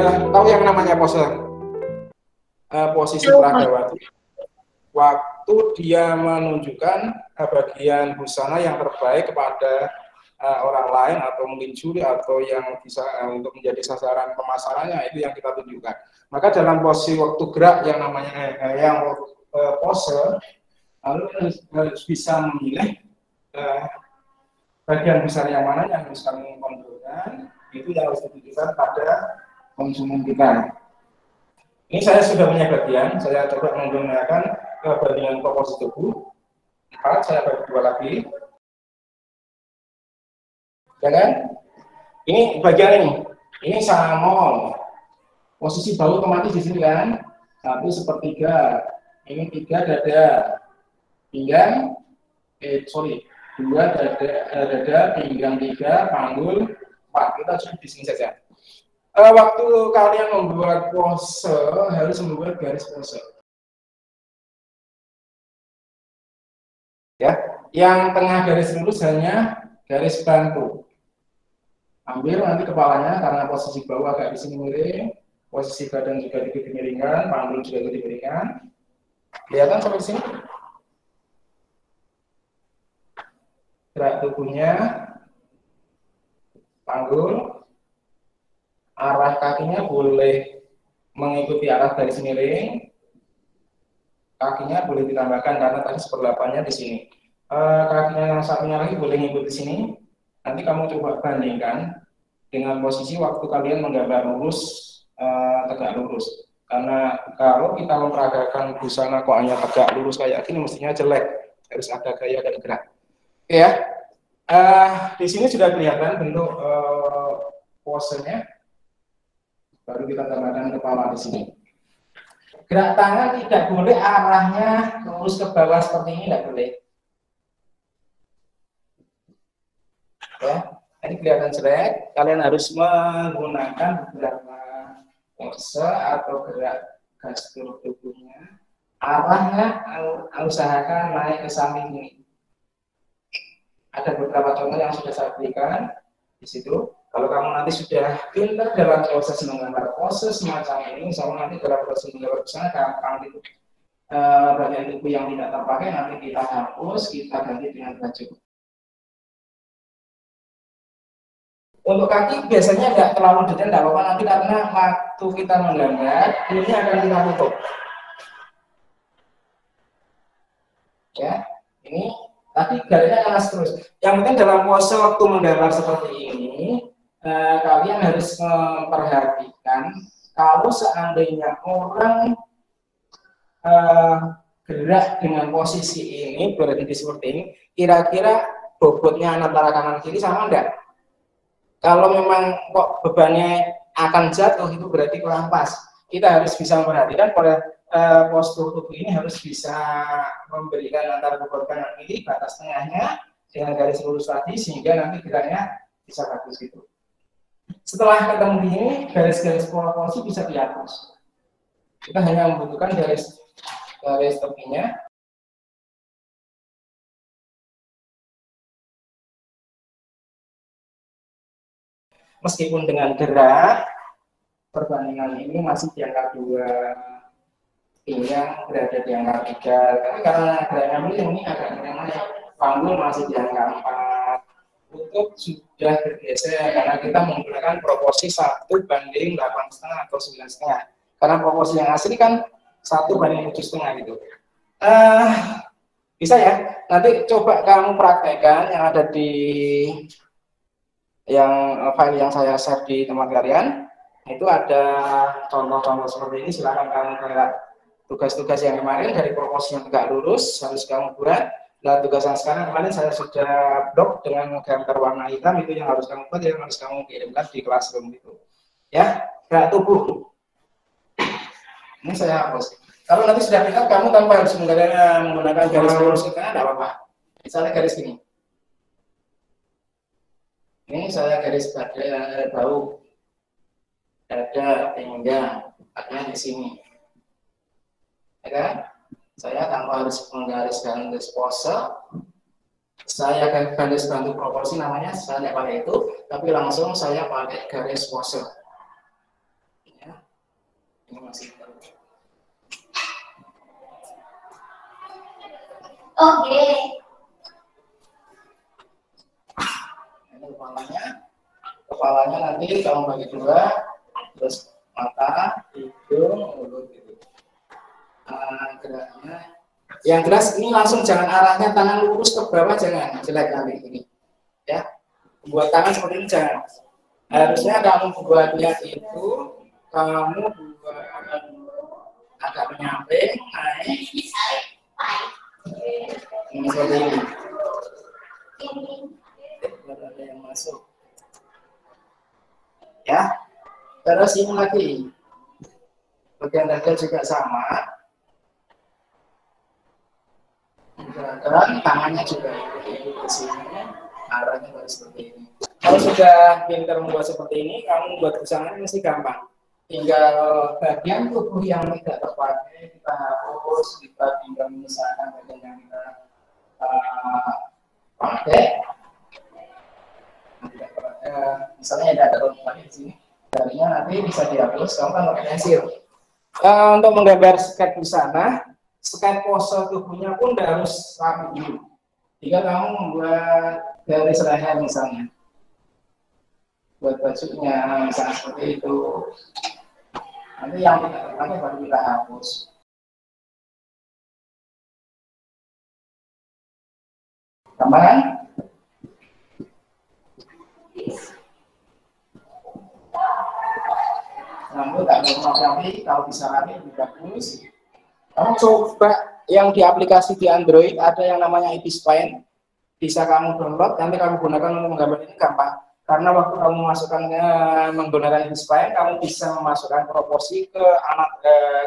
tahu yang namanya pose posisi peragawati, waktu dia menunjukkan bagian busana yang terbaik kepada orang lain atau mungkin juri atau yang bisa untuk menjadi sasaran pemasarannya, itu yang kita tunjukkan. Maka dalam posisi waktu gerak yang namanya pose, lalu harus bisa memilih bagian besar yang mana yang harus kami kontrolkan, itu yang harus ditunjukkan pada konsumen kita. Ini saya sudah punya bagian, saya coba menggunakan bagian proporsi tubuh. 4, saya bagi 2 lagi. Ya kan? Ini bagian ini sama. Posisi bahu otomatis di sini kan? 1/3. Ini 3 dada. Pinggang, 2 dada, pinggang 3, panggul 4. Kita cukup di sini saja. Waktu kalian membuat pose harus membuat garis pose. Ya, yang tengah garis lurus hanya garis bantu. Ambil nanti kepalanya karena posisi bawah agak di sini miring, posisi badan juga dikit dimiringkan, panggul juga ikut dimiringkan. Kelihatan sampai di sini? Gerak tubuhnya, panggul. Arah kakinya boleh mengikuti arah garis miring, kakinya boleh ditambahkan karena tadi 1/8-nya di sini. Kakinya yang satunya lagi boleh ngikut di sini. Nanti kamu coba bandingkan dengan posisi waktu kalian menggambar lurus, tegak lurus. Karena kalau kita memperagakan busana kok hanya tegak lurus kayak gini, mestinya jelek, harus ada gaya dan gerak. Oke ya. Di sini sudah kelihatan bentuk posenya. Baru kita tambahkan kepala di sini. Gerak tangan tidak boleh arahnya lurus ke bawah seperti ini, tidak boleh. Ya, ini kelihatan jelek. Kalian harus menggunakan beberapa pose atau gerak gestur tubuhnya. Arahnya usahakan naik ke samping ini. Ada beberapa contoh yang sudah saya berikan di situ. Kalau kamu nanti sudah pintar dalam proses menggambar pose semacam ini, misalnya nanti dalam proses menggambar busana gampang gitu. Bagian tubuh yang tidak terpakai nanti kita hapus, kita ganti dengan baju. Untuk kaki biasanya nggak terlalu detail, nggak apa-apa nanti karena waktu kita menggambar ini akan kita tutup. Ya, ini tadi garisnya keras terus. Yang penting dalam pose waktu menggambar seperti ini. Kalian harus memperhatikan kalau seandainya orang gerak dengan posisi ini berhenti seperti ini, kira-kira bobotnya antara kanan kiri sama enggak? Kalau memang kok bebannya akan jatuh, itu berarti kurang pas. Kita harus bisa memperhatikan pada postur tubuh ini harus bisa memberikan antara bobot kanan kiri batas tengahnya dengan garis lurus tadi sehingga nanti geraknya bisa bagus gitu. Setelah ketemu di ini, garis-garis proporsi bisa dihapus. Kita hanya membutuhkan garis tepinya. Meskipun dengan gerak, perbandingan ini masih di angka 2, pinggang berada di angka 3. Karena geraknya ini agak panggul masih di angka 4. Lutut sudah bergeser karena kita menggunakan proporsi 1/8,5 atau 9,5. Karena proporsi yang asli kan 1/7,5 gitu. Bisa ya? Nanti coba kamu praktekkan yang ada di file yang saya share di tempat kalian. Itu ada contoh-contoh seperti ini. Silakan kamu lihat tugas-tugas yang kemarin dari proporsi yang tegak lurus harus kamu buat. Nah, tugas yang sekarang kemarin saya sudah blok dengan gambar warna hitam, itu yang harus kamu buat, yang harus kamu kirimkan di classroom itu. Ya, gerak tubuh. Ini saya hapus. Kalau nanti sudah pintar, kamu tanpa harus menggunakan garis lurus ke kanan, tidak apa-apa. Misalnya garis ini. Ini saya garis pada bahu, dada, pinggang, artinya di sini. Ya kan? Saya tanpa harus menggariskan garis pose, saya garis bantu proporsi namanya, saya tidak pakai itu, tapi langsung saya pakai garis pose. Ini masih Oke. Ini kepalanya nanti kamu bagi dua, terus mata, hidung, mulut gitu. Geraknya yang jelas ini langsung, jangan arahnya tangan lurus ke bawah, jangan, jelek nanti ini ya. Buat tangan seperti ini jangan. Harusnya kamu buatnya itu kamu buat agak menyamping, naik ini seperti ini. Ada yang masuk ya. Terus ini lagi bagian dada juga sama, dan tangannya juga ke sini, arahnya harus seperti ini. Kalau sudah pintar membuat seperti ini, kamu buat busana mesti gampang. Tinggal bagian tubuh yang tidak terpakai kita hapus, kita tinggal misalkan bagian yang kita pakai. Misalnya tidak ada lagi di sini, jarinya nanti bisa dihapus, kamu kan pakai pensil. Untuk menggambar sketch busana, sketch pose tubuhnya pun harus rapi dulu. Jika kamu membuat garis leher misalnya, buat bajunya misalnya seperti itu, nanti yang tidak terpakai baru kita hapus. Gambaran? Namun tak rapi, kalau bisa rapi lebih bagus. Kamu coba yang di aplikasi di Android ada yang namanya Spine, bisa kamu download, nanti kamu gunakan untuk menggambar ini gampang. Karena waktu kamu memasukkannya menggunakan Spine, kamu bisa memasukkan proporsi ke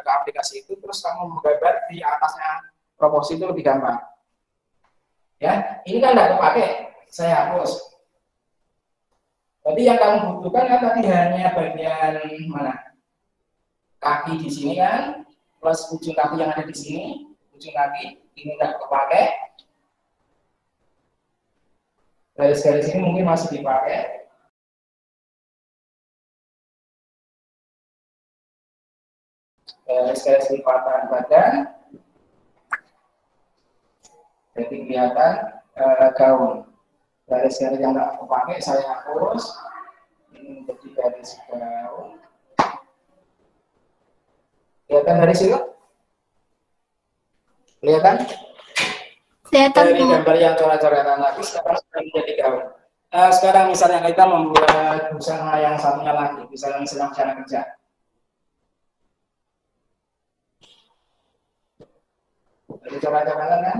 aplikasi itu, terus kamu menggambar di atasnya proporsi itu lebih gampang. Ya, ini kan tidak terpakai, saya hapus. Jadi yang kamu butuhkan kan tadi hanya bagian mana? Kaki di sini kan, plus ujung kaki yang ada di sini, ujung kaki ini tidak terpakai. Garis-garis ini mungkin masih dipakai. Garis-garis lipatan badan, jadi kelihatan gaun. Garis-garis yang tidak terpakai saya hapus. Ini menjadi garis gaun. Kelihatan dari situ? Kelihatan? Kelihatan Dari gambar yang coret-coretan lagi sekarang sudah menjadi gaun. Sekarang misalnya kita membuat busana yang satunya lagi, misalnya busana kerja. Jadi coret-coretan kan?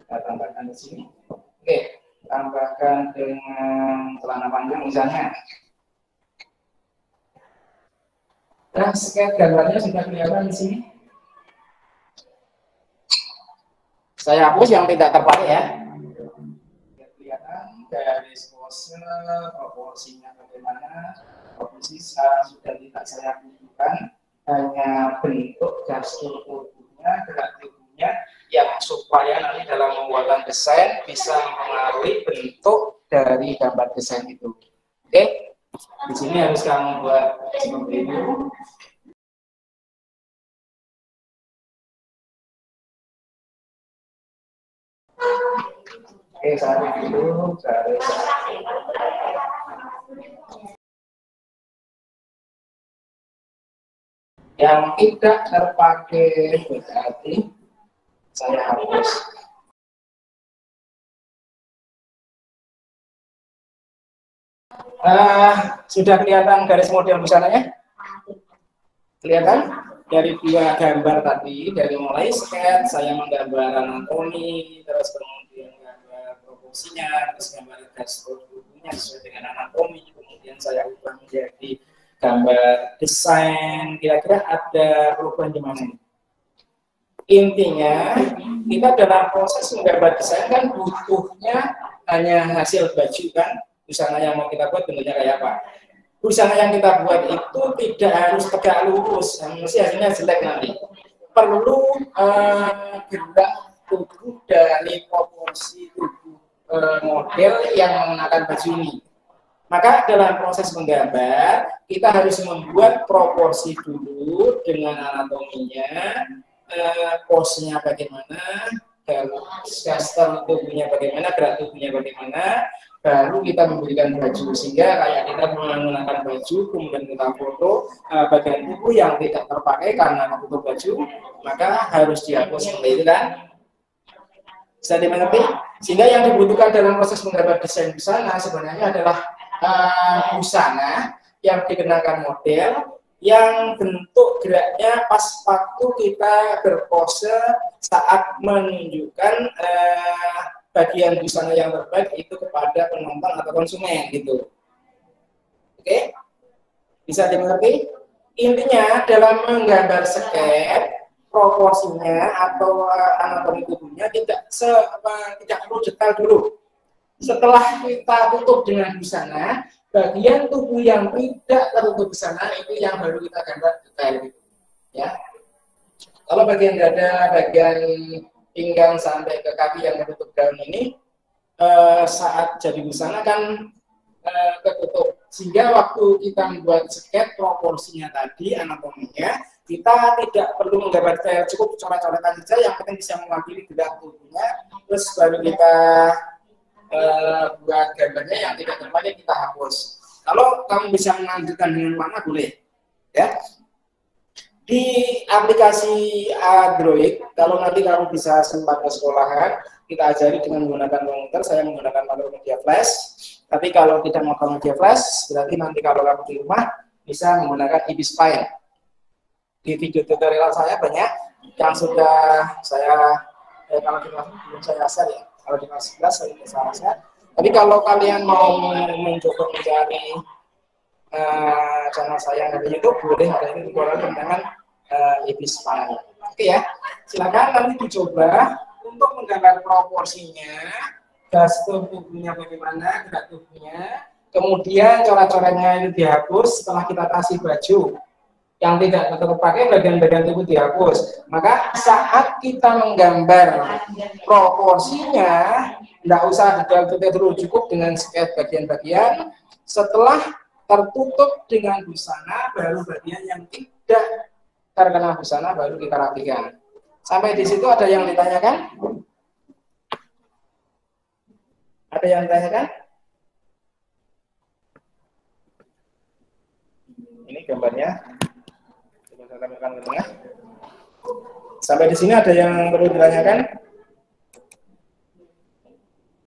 Kita tambahkan di sini. Oke, tambahkan dengan celana panjang misalnya. Nah, sketch gambarnya sudah kelihatan di sini. Saya hapus yang tidak terpakai ya. Kelihatan garis pose, proporsinya bagaimana, proporsi sudah tidak saya tunjukkan, hanya bentuk gestur tubuhnya, gerak tubuhnya, yang supaya nanti dalam pembuatan desain bisa mempengaruhi bentuk dari gambar desain itu. Oke, di sini harus kamu buat seperti itu. Oke, saat dulu garis. Yang tidak terpakai berarti saya hapus. Sudah kelihatan garis model busananya? Kelihatan? Dari dua gambar tadi, dari mulai sketch, saya menggambar anatomi, terus kemudian gambar proporsinya, terus gambar gestur tubuhnya sesuai dengan anatomi, kemudian saya ubah menjadi gambar desain. Kira-kira ada perubahan di mana? Intinya, kita dalam proses menggambar desain kan butuhnya hanya hasil baju kan, busana yang mau kita buat bentuknya kayak apa. Busana yang kita buat itu tidak harus tegak lurus, mesti hasilnya jelek nanti. Perlu gerak tubuh dari proporsi tubuh model yang mengenakan baju ini. Maka dalam proses menggambar, kita harus membuat proporsi dulu dengan anatominya, pose-nya bagaimana, gesture tubuhnya bagaimana, gerak tubuhnya bagaimana, baru kita memberikan baju. Sehingga kayak kita menggunakan baju, kemudian kita foto bagian tubuh yang tidak terpakai karena foto baju, maka harus dihapus seperti itu kan. Bisa dimengerti? Sehingga yang dibutuhkan dalam proses menggambar desain busana sebenarnya adalah busana yang dikenakan model yang bentuk geraknya pas waktu kita berpose saat menunjukkan bagian busana yang terbaik itu kepada penonton atau konsumen gitu. Oke? Bisa dimengerti? Intinya dalam menggambar sketch proporsinya atau anatomi tubuhnya tidak perlu detail dulu. Setelah kita tutup dengan busana, bagian tubuh yang tidak tertutup busana itu yang baru kita gambar detail, ya. Kalau bagian dada, bagian pinggang sampai ke kaki yang tertutup gaun ini, saat jadi busana kan ketutup. Sehingga waktu kita membuat sketch proporsinya tadi, anatominya, kita tidak perlu menggambar detail, cukup coret-coretan saja, yang penting bisa mewakili gerak tubuhnya, terus baru kita buat gambarnya yang tidak terpakai kita hapus. Kalau kamu bisa melanjutkan dengan mana boleh, ya. Di aplikasi Android, kalau nanti kamu bisa sempat ke sekolahan, kita ajari dengan menggunakan komputer. Saya menggunakan Makromedia Flash. Tapi kalau tidak mau Makromedia Flash, berarti nanti kalau kamu di rumah bisa menggunakan Ibis File. Di video tutorial saya banyak yang sudah saya kalau di kelas belum saya share ya. Kalau di kelas 11 saya tidak salah saya. Tapi kalau kalian mau mencoba mencari channel saya di YouTube, boleh ada ini tutorial tentang Ibis File. Oke ya, silakan nanti dicoba untuk menggambar proporsinya, gestur tubuhnya bagaimana, gerak tubuhnya, kemudian coret-coretnya itu dihapus setelah kita kasih baju. Yang tidak terpakai bagian-bagian tubuh dihapus. Maka saat kita menggambar proporsinya, tidak usah detail-detail dulu, cukup dengan sketch bagian-bagian. Setelah tertutup dengan busana, baru bagian yang tidak terkena busana baru kita rapikan. Sampai di situ ada yang ditanyakan? Ada yang ditanyakan? Ini gambarnya. Sampai di sini ada yang perlu ditanyakan?